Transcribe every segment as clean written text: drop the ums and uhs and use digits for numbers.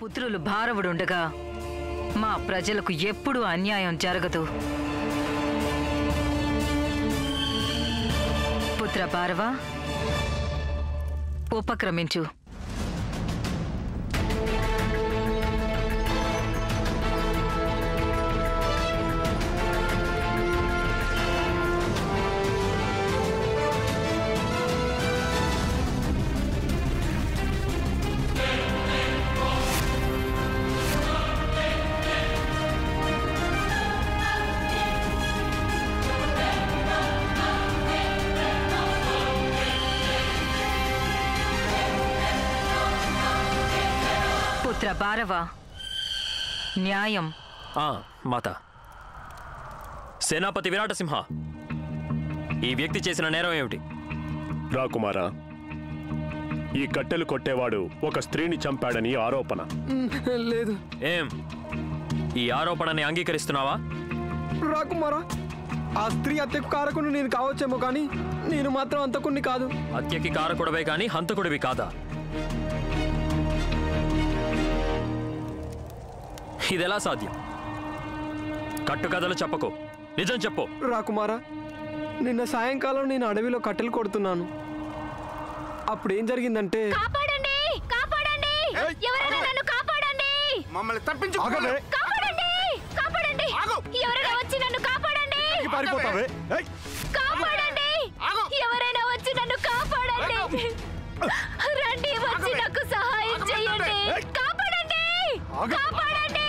పుత్రులు భారవుడుండగా మా ప్రజలకు ఎప్పుడూ అన్యాయం జరగదు. పుత్ర భారవ, ఉపక్రమించు. పుత్ర భారవ, న్యాయం. మాత. సేనాపతి విరాటసింహ, ఈ వ్యక్తి చేసిన నేరం ఏమిటి? రాకుమారా, ఈ కట్టెలు కొట్టేవాడు ఒక స్త్రీని చంపాడని ఆరోపణ. లేదు. ఏం ఈ ఆరోపణని అంగీకరిస్తున్నావా? రాకుమారా, ఆ స్త్రీ హత్యకు కారకుని నేను కావచ్చేమో కానీ నేను మాత్రం హంతకుణ్ణి కాదు. హత్యకి కారకుడవే కానీ హంతకుడివి కాదా? ఇదెలా సాధ్యం? కట్టుకథలు చెప్పకు, నిజం చెప్పు. రాకుమారా, నిన్న సాయంకాలం నేను అడవిలో కట్టెలు కొడుతున్నాను. అప్పుడేం జరిగిందంటే మమ్మల్ని తప్పించు. రండి, వచ్చి నాకు సహాయం చేయండి. కాపాడండి, కాపాడండి.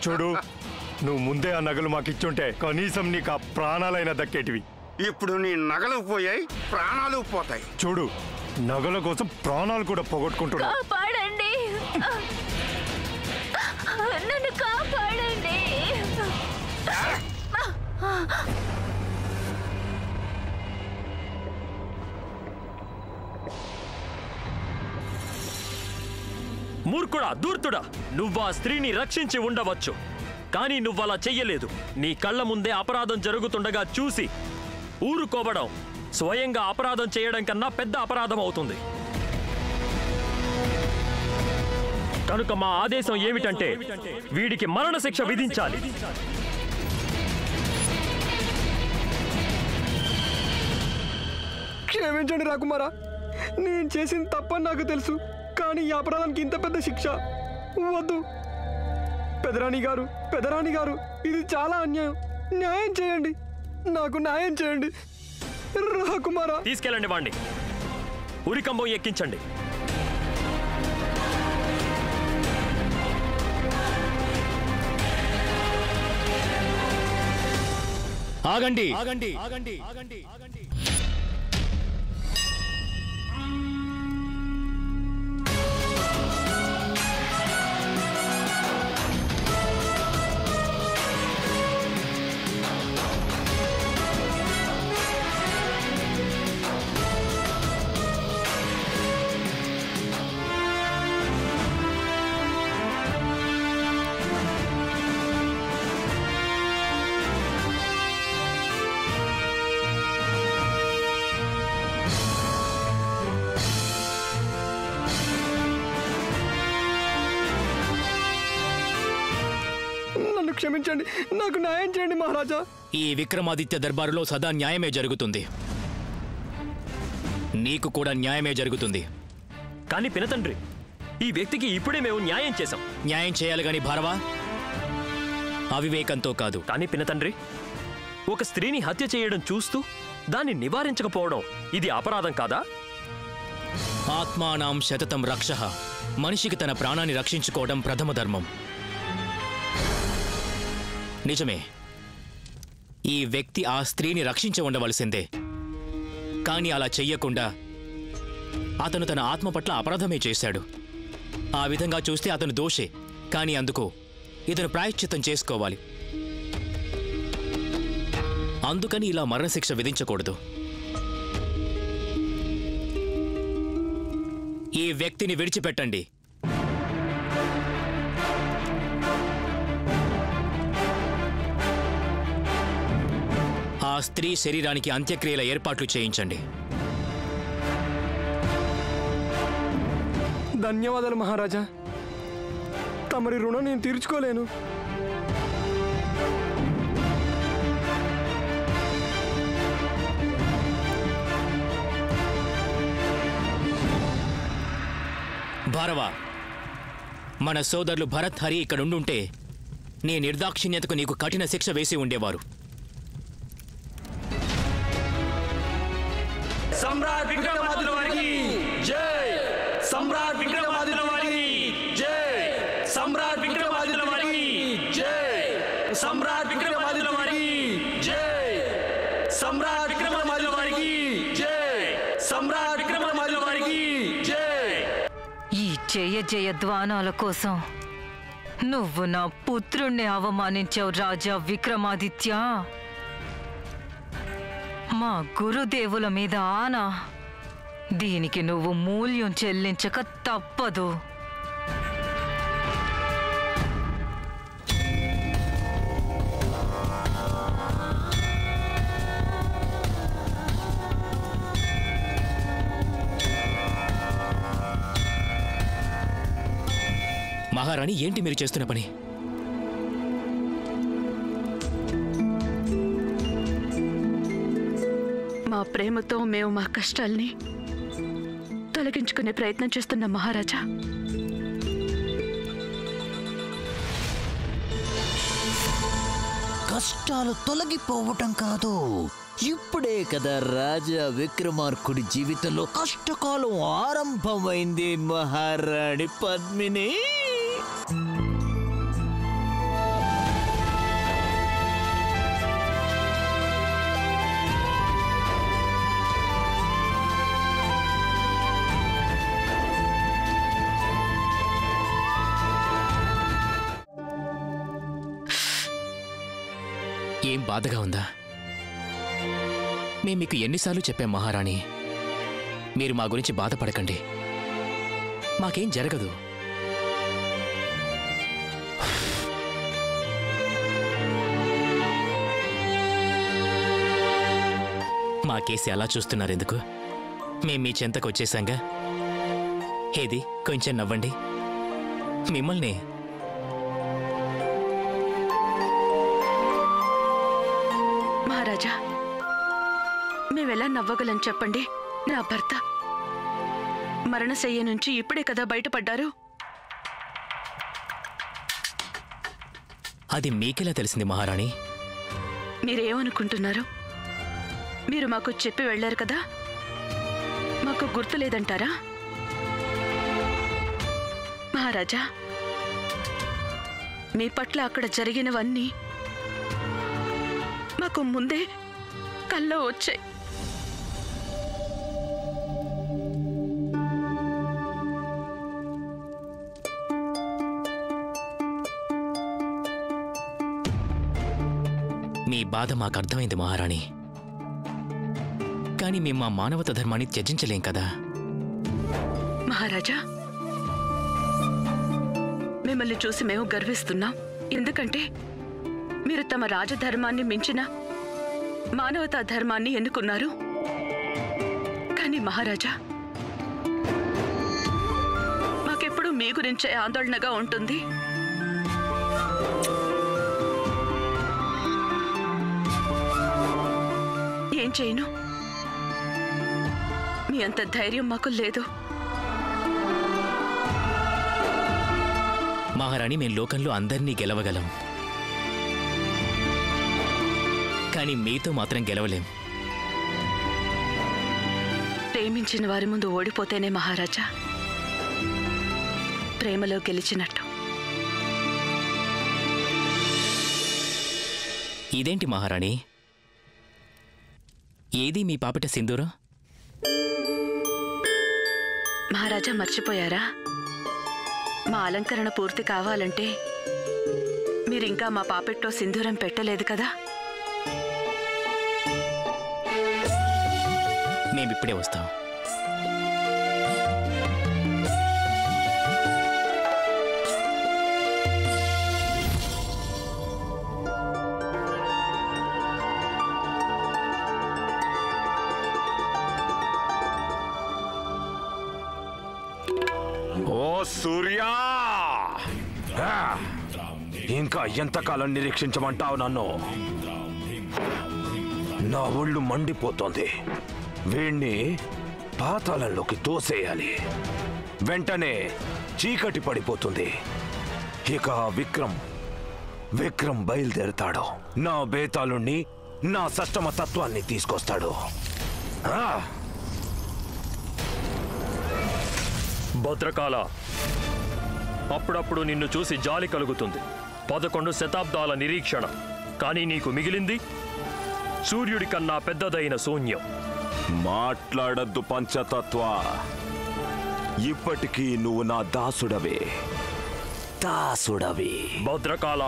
చూడు, నువ్వు ముందే ఆ నగలు మాకిచ్చుంటే కనీసం నీకు ఆ ప్రాణాలైనా దక్కేటివి. ఇప్పుడు నీ నగలు పోయాయి, ప్రాణాలు పోతాయి. చూడు, నగల కోసం ప్రాణాలు కూడా పోగొట్టుకుంటున్నావు. కాపాడండి, నన్ను కాపాడండి. మూర్ఖుడా, దూర్తుడా, నువ్వు ఆ స్త్రీని రక్షించి ఉండవచ్చు, కానీ నువ్వలా చెయ్యలేదు. నీ కళ్ళ ముందే అపరాధం జరుగుతుండగా చూసి ఊరుకోవడం స్వయంగా అపరాధం చేయడం కన్నా పెద్ద అపరాధం అవుతుంది. కనుక మా ఆదేశం ఏమిటంటే వీడికి మరణశిక్ష విధించాలి. క్షమించండి రాకుమారా, నేను చేసిన తప్పని నాకు తెలుసు, కానీ ఈ అపరాధానికి ఇంత పెద్ద శిక్ష వద్దు. పెదరాణి గారు, ఇది చాలా అన్యాయం. న్యాయం చేయండి, నాకు న్యాయం చేయండి. రాకుమారా, తీసుకెళ్ళండి వాణ్ణి, ఉరికంబం ఎక్కించండి. ఆగండి. క్షమించండి, నాకు న్యాయం చేయండి మహారాజా. ఈ విక్రమాదిత్య దర్బారులో సదా న్యాయమే జరుగుతుంది, నీకు కూడా న్యాయమే జరుగుతుంది. కానీ పినతండ్రి, ఈ వ్యక్తికి ఇప్పుడే మేము న్యాయం చేశాం. న్యాయం చేయాలి గాని భారవా, అవివేకంతో కాదు. కానీ పినతండ్రి, ఒక స్త్రీని హత్య చేయడం చూస్తూ దాన్ని నివారించకపోవడం ఇది అపరాధం కాదా? ఆత్మానాం శతతం రక్షః, మనిషికి తన ప్రాణాన్ని రక్షించుకోవడం ప్రథమ ధర్మం. నిజమే, ఈ వ్యక్తి ఆ స్త్రీని రక్షించి ఉండవలసిందే, కానీ అలా చెయ్యకుండా అతను తన ఆత్మ పట్ల అపరాధమే చేశాడు. ఆ విధంగా చూస్తే అతను దోషే, కానీ అందుకు ఇతను ప్రాయశ్చిత్తం చేసుకోవాలి. అందుకని ఇలా మరణశిక్ష విధించకూడదు. ఈ వ్యక్తిని విడిచిపెట్టండి. స్త్రీ శరీరానికి అంత్యక్రియల ఏర్పాట్లు చేయించండి. ధన్యవాదాలు మహారాజా. తమరి రుణం నేను తీర్చుకోలేను. భారవ, మన సోదరులు భరత్, హరి ఇక్కడ ఉండుంటే నీ నిర్దాక్షిణ్యతకు నీకు కఠిన శిక్ష వేసి ఉండేవారు. సమ్రాట్ విక్రమాదిత్యుల వారికి జై! సమ్రాట్ విక్రమాదిత్యుల వారికి జై! సమ్రాట్ విక్రమాదిత్యుల వారికి జై! సమ్రాట్ విక్రమాదిత్యుల వారికి జై! సమ్రాట్ విక్రమాదిత్యుల వారికి జై! సమ్రాట్ విక్రమాదిత్యుల వారికి జై! ఈ జయ జయధ్వానాల కోసం నువ్వు నా పుత్రుణ్ణి అవమానించావు రాజా విక్రమాదిత్య. మా గురుదేవుల మీద ఆనా, దీనికి నువ్వు మూల్యం చెల్లించక తప్పదు. మహారాణి, ఏంటి మీరు చేస్తున్న పని? మా ప్రేమతో మేము మా కష్టాల్ని తొలగించుకునే ప్రయత్నం చేస్తున్నాం మహారాజా. కష్టాలు తొలగిపోవటం కాదు, ఇప్పుడే కదా రాజా విక్రమార్కుడి జీవితంలో కష్టకాలం ఆరంభమైంది మహారాణి పద్మిని. ఏం బాధగా ఉందా? మేము మీకు ఎన్నిసార్లు చెప్పాం మహారాణి, మీరు మా గురించి బాధపడకండి, మాకేం జరగదు. మా కేసి అలా చూస్తున్నారు ఎందుకు? మేం మీ చెంతకు వచ్చేసాంగా. ఏది కొంచెం నవ్వండి. మిమ్మల్ని మహారాజా, మేమెలా నవ్వగలం చెప్పండి? నా భర్త మరణశయ్య నుంచి ఇప్పుడే కదా బయటపడ్డారు. అది మీకెలా తెలిసింది మహారాణి? మీరేమనుకుంటున్నారు? మీరు మాకు చెప్పి వెళ్ళారు కదా, మాకు గుర్తు లేదంటారా? మహారాజా, మీ పట్ల అక్కడ జరిగినవన్నీ మాకు ముందే కల్లో వచ్చాయి. మీ బాధ మాకు అర్థమైంది మహారాణి, కానీ మేము మా మానవత ధర్మాన్ని త్యజించలేం కదా. మహారాజా, మిమ్మల్ని చూసి మేము గర్విస్తున్నాం. ఎందుకంటే మీరు తమ రాజధర్మాన్ని మించిన మానవతా ధర్మాన్ని ఎన్నుకున్నారు. కానీ మహారాజా, మాకెప్పుడు మీ గురించే ఆందోళనగా ఉంటుంది. ఏం చేయను? మీ అంత ధైర్యం మాకు లేదు. మహారాణి, మేము లోకంలో అందరినీ గెలవగలం, కానీ మీతో మాత్రం గెలవలేం. ప్రేమించిన వారి ముందు ఓడిపోతేనే మహారాజా ప్రేమలో గెలిచినట్టు. ఇదేంటి మహారాణి, ఏది మీ పాపిట సింధూరం? మహారాజా మర్చిపోయారా? మా అలంకరణ పూర్తి కావాలంటే మీరింకా మా పాపెట్లో సింధూరం పెట్టలేదు కదా. మేమిప్పుడే వస్తాం. సూర్యా! ఇంకా ఎంతకాలం నిరీక్షించమంటావు నన్ను? నా ఒళ్ళు మండిపోతోంది. వీణ్ణి పాతాళంలోకి తోసేయాలి. వెంటనే చీకటి పడిపోతుంది. ఇక విక్రమ్ బయలుదేరుతాడు. నా బేతాళుణ్ణి, నా సష్టమ తత్వాన్ని తీసుకొస్తాడు. భద్రకాల, అప్పుడప్పుడు నిన్ను చూసి జాలి కలుగుతుంది. 11 శతాబ్దాల నిరీక్షణ, కానీ నీకు మిగిలింది సూర్యుడి కన్నా పెద్దదైన శూన్యం. మాట్లాడద్దు పంచతత్వ. ఇప్పటికీ నువ్వు నా దాసుడవే. భద్రకాల,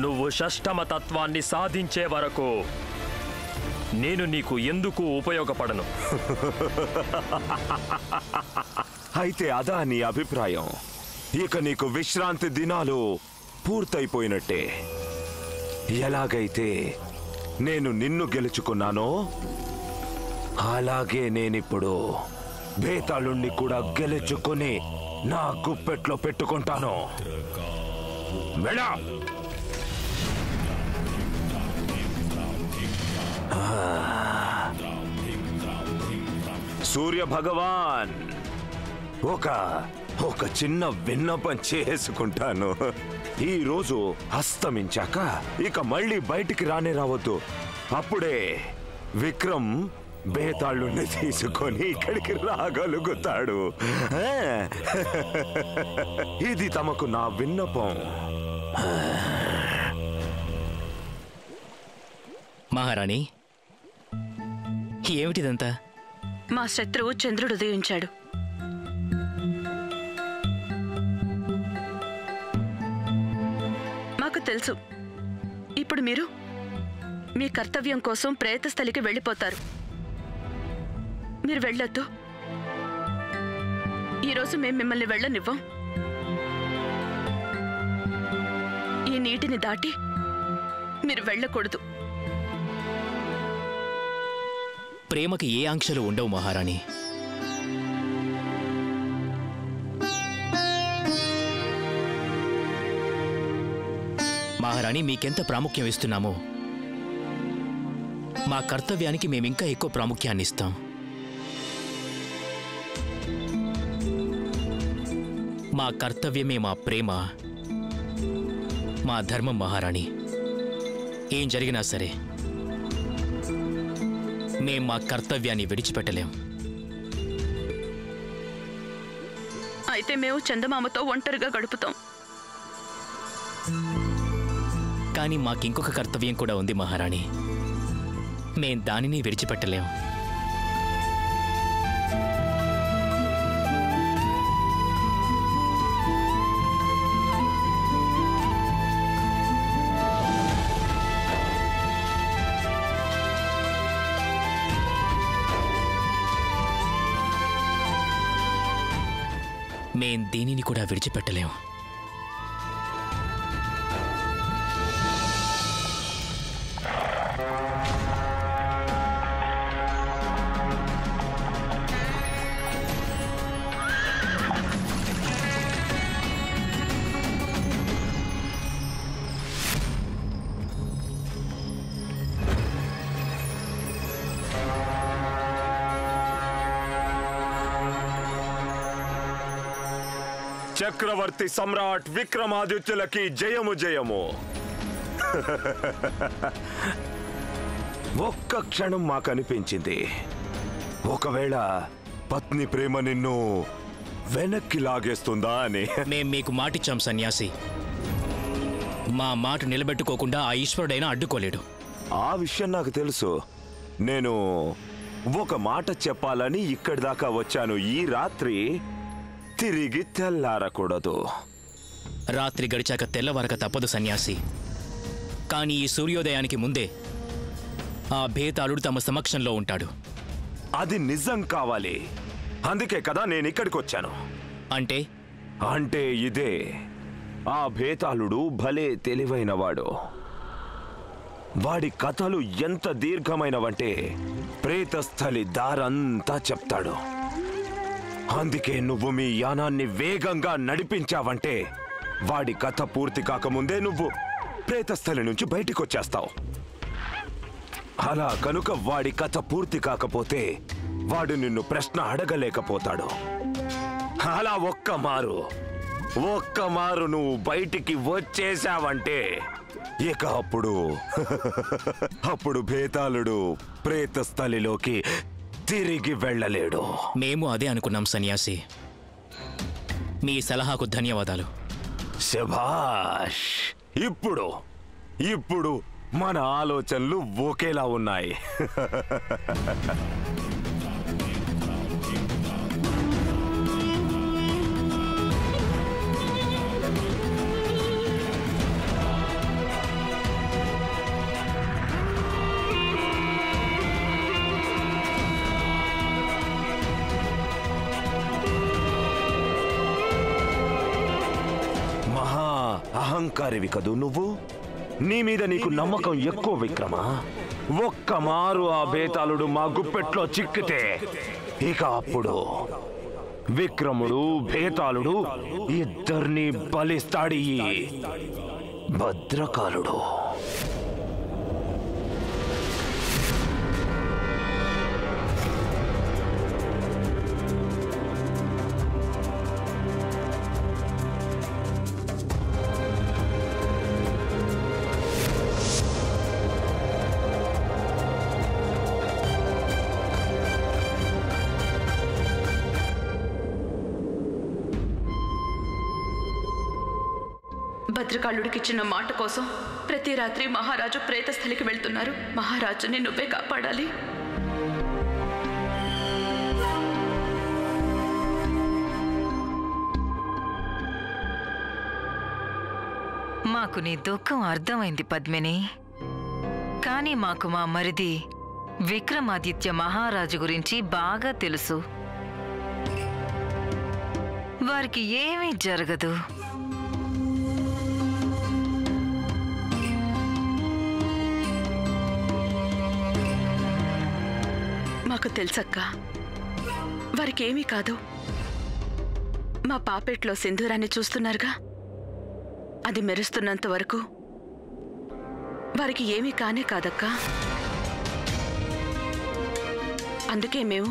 నువ్వు షష్టమ తత్వాన్ని సాధించే వరకు నేను నీకు ఎందుకు ఉపయోగపడను. అయితే అదా నీ అభిప్రాయం? ఇక నీకు విశ్రాంతి దినాలు పూర్తయిపోయినట్టే. ఎలాగైతే నేను నిన్ను గెలుచుకున్నానో అలాగే నేనిప్పుడు బేతాళుణ్ణి కూడా గెలుచుకుని నా గుప్పెట్లో పెట్టుకుంటాను. మేడా సూర్య భగవాన్, ఒక చిన్న విన్నపం చేసుకుంటాను. ఈ రోజు అస్తమించాక ఇక మళ్ళీ బయటికి రావద్దు. అప్పుడే విక్రమ్ బేతాళుణ్ణి తీసుకొని ఇక్కడికి రాగలుగుతాడు. ఇది తమకు నా విన్నపం. మహారాణి, ఏమిటిదంతా? మా శత్రువు చంద్రుడు ఉదయించాడు. మాకు తెలుసు. ఇప్పుడు మీరు మీ కర్తవ్యం కోసం ప్రేతస్థలికి వెళ్ళిపోతారు. మీరు వెళ్ళొద్దు. ఈరోజు మేము మిమ్మల్ని వెళ్ళనివ్వం. ఈ నీటిని దాటి మీరు వెళ్ళకూడదు. ప్రేమకి ఏ ఆంక్షలు ఉండవు మహారాణి. మహారాణి, మీకెంత ప్రాముఖ్యం ఇస్తున్నామో మా కర్తవ్యానికి మేమింకా ఎక్కువ ప్రాముఖ్యాన్ని ఇస్తాం. మా కర్తవ్యమే మా ప్రేమ, మా ధర్మం మహారాణి. ఏం జరిగినా సరే మేం మా కర్తవ్యాన్ని విడిచిపెట్టలేం. అయితే మేము చందమామతో ఒంటరిగా గడుపుతాం. కానీ మాకింకొక కర్తవ్యం కూడా ఉంది మహారాణి. మేం దానిని విడిచిపెట్టలేం. మేం దీనిని కూడా విడిచిపెట్టలేం. చక్రవర్తి సమ్రాట్ విక్రమాదిత్యులకి జయము జయము. ఒక్క క్షణం మాకు అనిపించింది, ఒకవేళ పత్ని ప్రేమ నిన్ను వెనక్కి లాగేస్తుందా అని. మేం మీకు మాటిచ్చాం సన్యాసి. మా మాట నిలబెట్టుకోకుండా ఆ ఈశ్వరుడైనా అడ్డుకోలేడు. ఆ విషయం నాకు తెలుసు. నేను ఒక మాట చెప్పాలని ఇక్కడి దాకా వచ్చాను. ఈ రాత్రి తిరిగి తెల్లారకూడదు. రాత్రి గడిచాక తెల్లవారక తప్పదు సన్యాసి. కానీ ఈ సూర్యోదయానికి ముందే ఆ భేతాళుడు తమ సమక్షంలో ఉంటాడు. అది నిజం కావాలి. అందుకే కదా నేను ఇక్కడికి వచ్చాను. అంటే ఇదే, ఆ భేతాళుడు భలే తెలివైనవాడు. వాడి కథలు ఎంత దీర్ఘమైనవంటే ప్రేతస్థలి దారంతా చెప్తాడు. అందుకే నువ్వు మీ యానాన్ని వేగంగా నడిపించావంటే వాడి కథ పూర్తి కాకముందే నువ్వు ప్రేతస్థలి నుంచి బయటికొచ్చేస్తావు. అలా కనుక వాడి కథ పూర్తి కాకపోతే వాడు నిన్ను ప్రశ్న అడగలేకపోతాడు. అలా ఒక్క మారు నువ్వు బయటికి వచ్చేశావంటే ఇక అప్పుడు భేతాళుడు ప్రేతస్థలిలోకి తిరిగి వెళ్ళలేడు. మేము అదే అనుకున్నాం సన్యాసి. మీ సలహాకు ధన్యవాదాలు. శభాష్. ఇప్పుడు మన ఆలోచనలు ఒకేలా ఉన్నాయి. అహంకారివి కదూ నువ్వు. నీ మీద నీకు నమ్మకం ఎక్కువ విక్రమ. ఒక్క మారు ఆ బేతాళుడు మా గుప్పెట్లో చిక్కితే ఇక అప్పుడు విక్రముడు బేతాళుడు ఇద్దరిని బలిస్తాడు ఈ భద్రకాలుడు. భద్రకాళుడికిచ్చిన మాట కోసం ప్రతి రాత్రి మహారాజు ప్రేతస్థలికి వెళ్తున్నారు. మహారాజుని నువ్వే కాపాడాలి. మాకు నీ దుఃఖం అర్థమైంది పద్మిని. కానీ మాకు మా మరిది విక్రమాదిత్య మహారాజు గురించి బాగా తెలుసు. వారికి ఏమీ జరగదు. మాకు తెలుసక్క, వారికి ఏమీ కాదు. మా పాపెట్లో సింధూరాన్ని చూస్తున్నారుగా, అది మెరుస్తున్నంత వరకు వారికి ఏమీ కానే కాదక్క. అందుకే మేము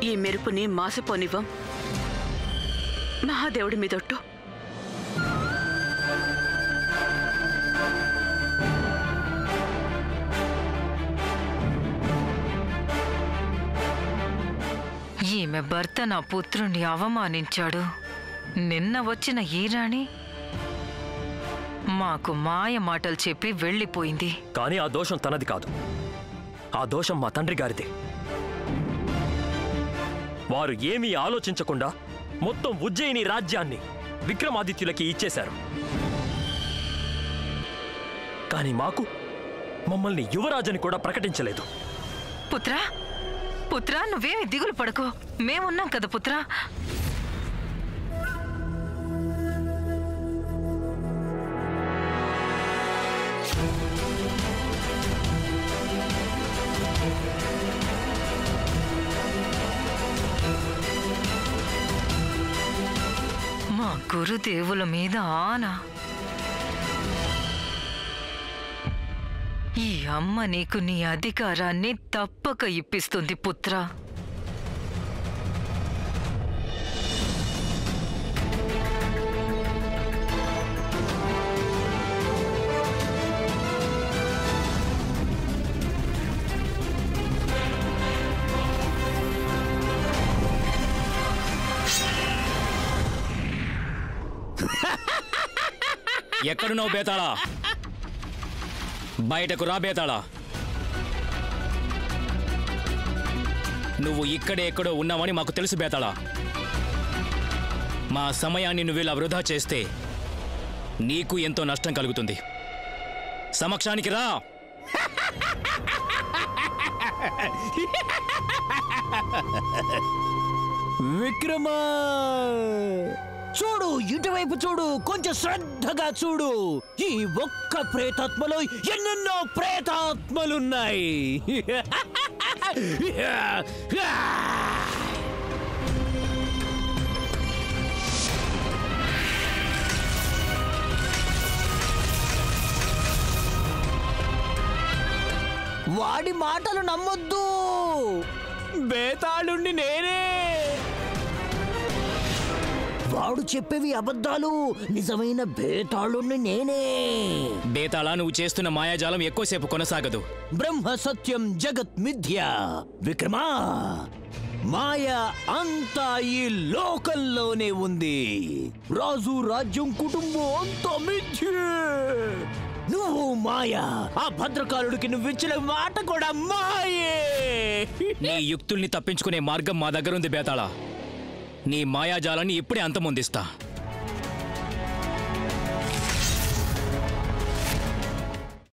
ఈ మెరుపుని మాసిపోనివ్వం. మహాదేవుడి మీదొట్టు. ఈమె భర్త నా పుత్రుణ్ణి అవమానించాడు. నిన్న వచ్చిన ఈ రాణి మాకు మాయ మాటలు చెప్పి వెళ్ళిపోయింది. కానీ ఆ దోషం తనది కాదు. ఆ దోషం మా తండ్రి గారిదే. వారు ఏమీ ఆలోచించకుండా మొత్తం ఉజ్జయిని రాజ్యాన్ని విక్రమాదిత్యులకి ఇచ్చేశారు. కానీ మమ్మల్ని యువరాజని కూడా ప్రకటించలేదు. పుత్రా పుత్రా, నువ్వేమి దిగులు పడకో, మేమున్నాం కదా పుత్రా. మా గురుదేవుల మీద ఆనా. ఈ అమ్మ నీకు నీ అధికారాన్ని తప్పక ఇప్పిస్తుంది పుత్రా. ఎక్కడున్నావు బేతాళా? బయటకు రా బేతాళా. నువ్వు ఇక్కడే ఎక్కడో ఉన్నావని మాకు తెలుసు బేతాళా. మా సమయాన్ని నువ్వు ఇలా వృధా చేస్తే నీకు ఎంతో నష్టం కలుగుతుంది. సమక్షానికి రా. విక్రమా, చూడు, ఇటువైపు చూడు, కొంచెం శ్రద్ధగా చూడు. ఈ ఒక్క ప్రేతాత్మలో ఎన్నెన్నో ప్రేతాత్మలున్నాయి. వాడి మాటలు నమ్మొద్దు. బేతాళుణ్ణి నేనే. వాడు చెప్పేవి అబద్ధాలు. నిజమైన బేతాళుణ్ణి నేనే. బేతాళా, నువ్వు చేస్తున్న మాయాజాలం ఎక్కువసేపు కొనసాగదు. బ్రహ్మ సత్యం జగత్ మిథ్య. విక్రమా, మాయ అంతా ఈ లోకంలోనే ఉంది. రాజు, రాజ్యం, కుటుంబం అంతా మిథ్యే. నువ్వు మాయ. ఆ భద్రకాలుడికి నువ్విచ్చిన మాట కూడా మాయే. నీ యుక్తుల్ని తప్పించుకునే మార్గం మా దగ్గరుంది బేతాళా. నీ మాయాజాలాన్ని ఇప్పుడే అంతమొందిస్తా.